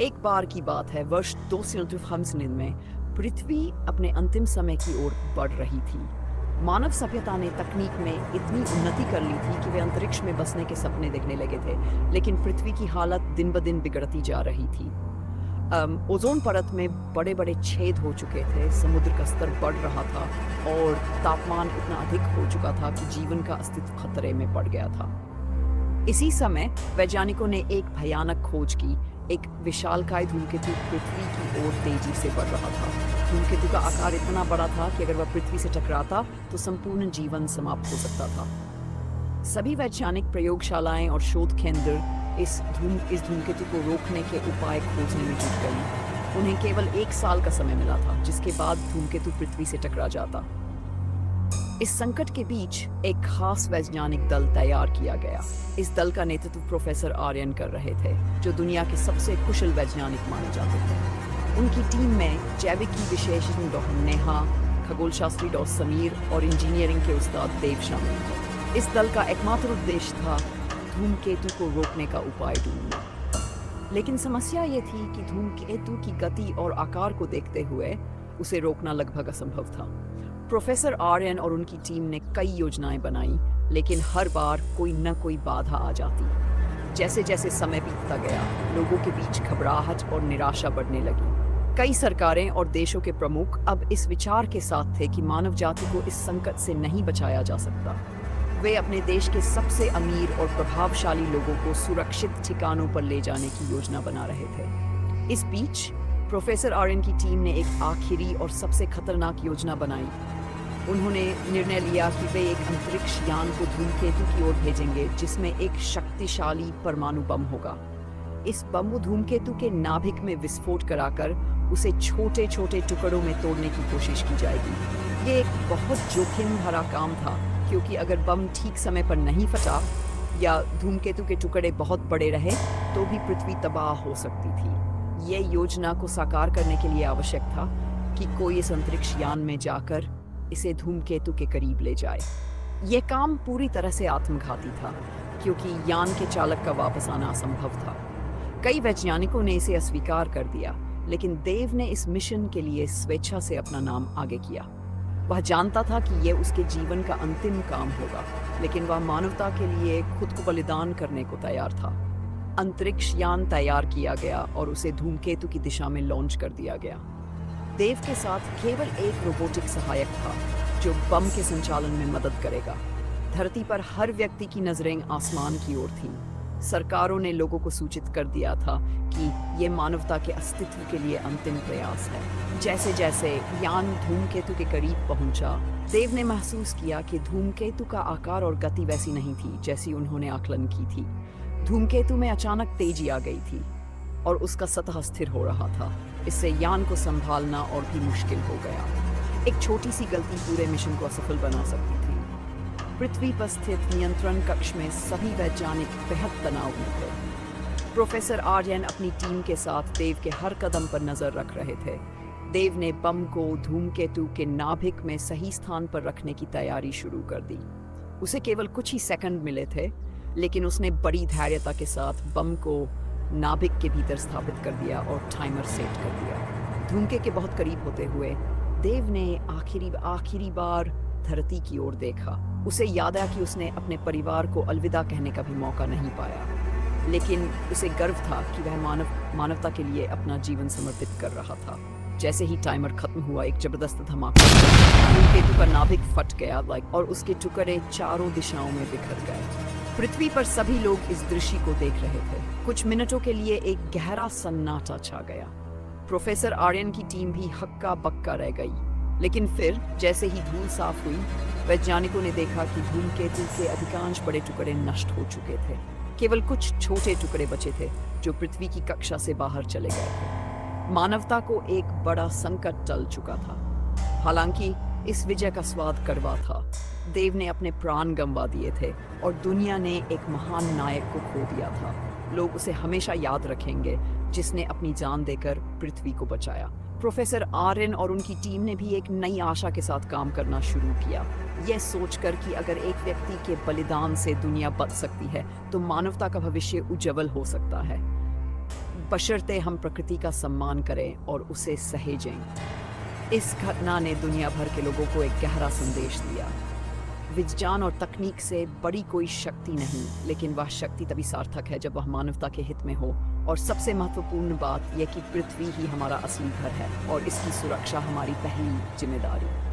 एक बार की बात है, वर्ष 250 में पृथ्वी अपने अंतिम समय की ओर बढ़ रही थी। मानव सभ्यता ने तकनीक में इतनी उन्नति कर ली थी कि वे अंतरिक्ष में बसने के सपने देखने लगे थे, लेकिन पृथ्वी की हालत दिन ब दिन बिगड़ती जा रही थी। ओजोन परत में बड़े बड़े छेद हो चुके थे, समुद्र का स्तर बढ़ रहा था और तापमान इतना अधिक हो चुका था कि जीवन का अस्तित्व खतरे में पड़ गया था। इसी समय वैज्ञानिकों ने एक भयानक खोज की। एक विशालकाय धूमकेतु पृथ्वी की ओर तेजी से बढ़ रहा था। धूमकेतु का आकार इतना बड़ा था कि अगर वह पृथ्वी से टकराता तो संपूर्ण जीवन समाप्त हो सकता था। सभी वैज्ञानिक प्रयोगशालाएं और शोध केंद्र इस धूमकेतु को रोकने के उपाय खोजने में जुट गई। उन्हें केवल 1 साल का समय मिला था, जिसके बाद धूमकेतु पृथ्वी से टकरा जाता। इस संकट के बीच एक खास वैज्ञानिक दल तैयार किया गया। इस दल का नेतृत्व प्रोफेसर आर्यन कर रहे थे, जो दुनिया के सबसे कुशल वैज्ञानिक माने जाते थे। उनकी टीम में जैविकी विशेषज्ञ डॉ. नेहा, खगोलशास्त्री डॉ. समीर और इंजीनियरिंग के उस्ताद देव शामिल थे। इस दल का एकमात्र उद्देश्य था धूमकेतु को रोकने का उपाय ढूंढना। लेकिन समस्या ये थी कि धूमकेतु की गति और आकार को देखते हुए उसे रोकना लगभग असंभव था। प्रोफेसर आर्यन और उनकी टीम ने कई योजनाएं बनाई, लेकिन हर बार कोई न कोई बाधा आ जाती। जैसे जैसे समय बीतता गया, लोगों के बीच घबराहट और निराशा बढ़ने लगी। कई सरकारें और देशों के प्रमुख अब इस विचार के साथ थे कि मानव जाति को इस संकट से नहीं बचाया जा सकता। वे अपने देश के सबसे अमीर और प्रभावशाली लोगों को सुरक्षित ठिकानों पर ले जाने की योजना बना रहे थे। इस बीच प्रोफेसर आर्यन की टीम ने एक आखिरी और सबसे खतरनाक योजना बनाई। उन्होंने निर्णय लिया कि वे एक अंतरिक्ष यान को धूमकेतु की ओर भेजेंगे, जिसमें एक शक्तिशाली परमाणु बम होगा। इस बम को धूमकेतु के नाभिक में विस्फोट कराकर उसे छोटे छोटे टुकड़ों में तोड़ने की कोशिश की जाएगी। ये एक बहुत जोखिम भरा काम था, क्योंकि अगर बम ठीक समय पर नहीं फटा या धूमकेतु के टुकड़े बहुत बड़े रहे तो भी पृथ्वी तबाह हो सकती थी। ये योजना को साकार करने के लिए आवश्यक था कि कोई इस अंतरिक्ष यान में जाकर इसे धूमकेतु के करीब ले जाए। यह काम पूरी तरह से आत्मघाती था, क्योंकि यान के चालक का वापस आना असंभव था। कई वैज्ञानिकों ने इसे अस्वीकार कर दिया, लेकिन देव ने इस मिशन के लिए स्वेच्छा से अपना नाम आगे किया। वह जानता था कि यह उसके जीवन का अंतिम काम होगा, लेकिन वह मानवता के लिए खुद को बलिदान करने को तैयार था। अंतरिक्ष यान तैयार किया गया और उसे धूमकेतु की दिशा में लॉन्च कर दिया गया। देव के साथ केवल एक रोबोटिक सहायक था, जो बम के संचालन में मदद करेगा। धरती पर हर व्यक्ति की नजरें आसमान की ओर थीं। सरकारों ने लोगों को सूचित कर दिया था कि ये मानवता के अस्तित्व के लिए अंतिम प्रयास है। जैसे जैसे यान धूमकेतु के करीब पहुंचा, देव ने महसूस किया कि धूमकेतु का आकार और गति वैसी नहीं थी जैसी उन्होंने आकलन की थी। धूमकेतु में अचानक तेजी आ गई थी और उसका सतह स्थिर हो रहा था। इससे यान को संभालना और भी मुश्किल हो गया। एक छोटी सी गलती पूरे मिशन को असफल बना सकती थी। पृथ्वी पर स्थित नियंत्रण कक्ष में सभी वैज्ञानिक बेहद तनाव में थे। प्रोफेसर आर्यन अपनी टीम के साथ देव के हर कदम पर नजर रख रहे थे। देव ने बम को धूमकेतु के नाभिक में सही स्थान पर रखने की तैयारी शुरू कर दी। उसे केवल कुछ ही सेकंड मिले थे, लेकिन उसने बड़ी धैर्यता के साथ बम को नाभिक के भीतर स्थापित कर दिया और टाइमर सेट कर दिया। धूमकेतु के बहुत करीब होते हुए देव ने आखिरी बार धरती की ओर देखा। उसे याद आया कि उसने अपने परिवार को अलविदा कहने का भी मौका नहीं पाया, लेकिन उसे गर्व था कि वह मानवता के लिए अपना जीवन समर्पित कर रहा था। जैसे ही टाइमर खत्म हुआ, एक जबरदस्त धमाका धूमकेतु का नाभिक फट गया और उसके टुकड़े चारों दिशाओं में बिखर गए। पृथ्वी पर सभी लोग इस दृश्य को देख रहे थे। कुछ मिनटों के लिए एक गहरा सन्नाटा छा गया। प्रोफेसर आर्यन की टीम भी हक्का बक्का रह गई, लेकिन फिर जैसे ही धूल साफ हुई, वैज्ञानिकों ने देखा कि धूमकेतु के अधिकांश बड़े टुकड़े नष्ट हो चुके थे। केवल कुछ छोटे टुकड़े बचे थे, जो पृथ्वी की कक्षा से बाहर चले गए थे। मानवता को एक बड़ा संकट टल चुका था। हालांकि इस विजय का स्वाद कड़वा था। देव ने अपने प्राण गंवा दिए थे और दुनिया ने एक महान नायक को खो दिया था। लोग उसे हमेशा याद रखेंगे, जिसने अपनी जान देकर पृथ्वी को बचाया। प्रोफेसर आर्यन और उनकी टीम ने भी एक नई आशा के साथ काम करना शुरू किया, यह सोचकर कि अगर एक व्यक्ति के बलिदान से दुनिया बच सकती है, तो मानवता का भविष्य उज्जवल हो सकता है। बशर्ते हम प्रकृति का सम्मान करें और उसे सहेजें। इस घटना ने दुनिया भर के लोगों को एक गहरा संदेश दिया। विज्ञान और तकनीक से बड़ी कोई शक्ति नहीं, लेकिन वह शक्ति तभी सार्थक है जब वह मानवता के हित में हो। और सबसे महत्वपूर्ण बात यह कि पृथ्वी ही हमारा असली घर है और इसकी सुरक्षा हमारी पहली जिम्मेदारी।